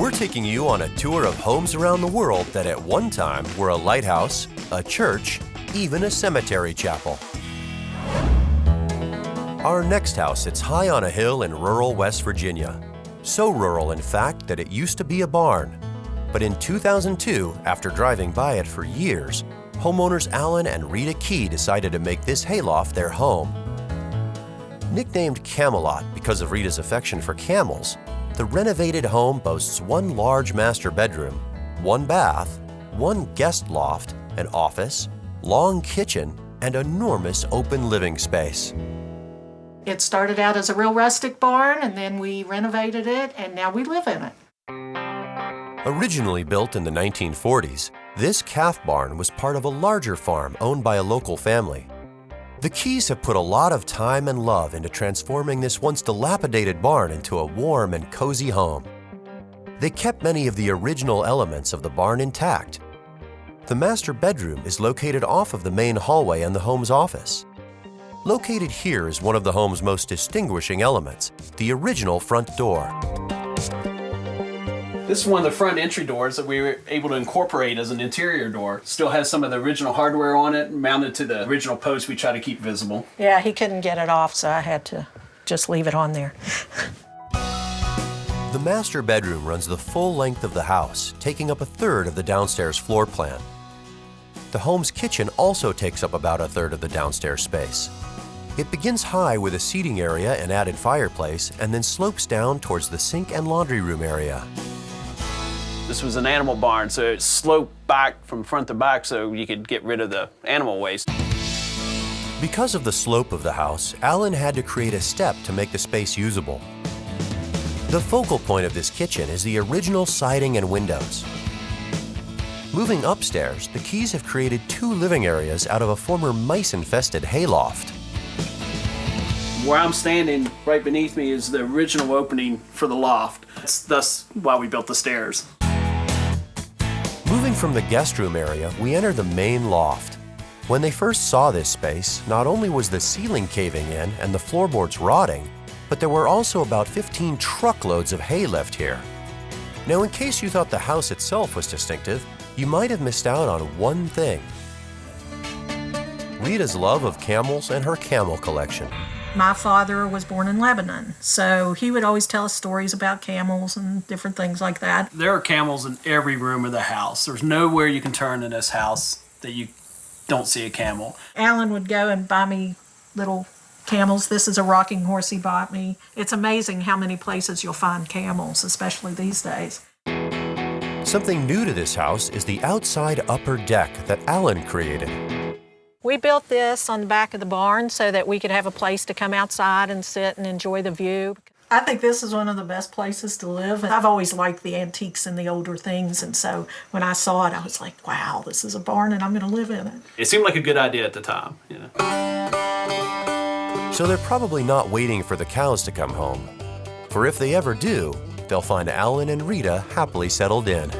We're taking you on a tour of homes around the world that at one time were a lighthouse, a church, even a cemetery chapel. Our next house sits high on a hill in rural West Virginia. So rural, in fact, that it used to be a barn. But in 2002, after driving by it for years, homeowners Alan and Rita Key decided to make this hayloft their home. Nicknamed Camelot because of Rita's affection for camels, the renovated home boasts one large master bedroom, one bath, one guest loft, an office, long kitchen, and enormous open living space. It started out as a real rustic barn, and then we renovated it, and now we live in it. Originally built in the 1940s, this calf barn was part of a larger farm owned by a local family. The Keys have put a lot of time and love into transforming this once dilapidated barn into a warm and cozy home. They kept many of the original elements of the barn intact. The master bedroom is located off of the main hallway and the home's office. Located here is one of the home's most distinguishing elements, the original front door. This is one of the front entry doors that we were able to incorporate as an interior door. Still has some of the original hardware on it, mounted to the original post we try to keep visible. Yeah, he couldn't get it off, so I had to just leave it on there. The master bedroom runs the full length of the house, taking up a third of the downstairs floor plan. The home's kitchen also takes up about a third of the downstairs space. It begins high with a seating area and added fireplace, and then slopes down towards the sink and laundry room area. This was an animal barn, so it sloped back from front to back so you could get rid of the animal waste. Because of the slope of the house, Alan had to create a step to make the space usable. The focal point of this kitchen is the original siding and windows. Moving upstairs, the Keys have created two living areas out of a former mice-infested hayloft. Where I'm standing, right beneath me, is the original opening for the loft. That's thus why we built the stairs. Moving from the guest room area, we enter the main loft. When they first saw this space, not only was the ceiling caving in and the floorboards rotting, but there were also about 15 truckloads of hay left here. Now, in case you thought the house itself was distinctive, you might have missed out on one thing: Rita's love of camels and her camel collection. My father was born in Lebanon, so he would always tell us stories about camels and different things like that. There are camels in every room of the house. There's nowhere you can turn in this house that you don't see a camel. Alan would go and buy me little camels. This is a rocking horse he bought me. It's amazing how many places you'll find camels, especially these days. Something new to this house is the outside upper deck that Alan created. We built this on the back of the barn so that we could have a place to come outside and sit and enjoy the view. I think this is one of the best places to live. I've always liked the antiques and the older things, and so when I saw it, I was like, wow, this is a barn and I'm going to live in it. It seemed like a good idea at the time, you know. So they're probably not waiting for the cows to come home. For if they ever do, they'll find Alan and Rita happily settled in.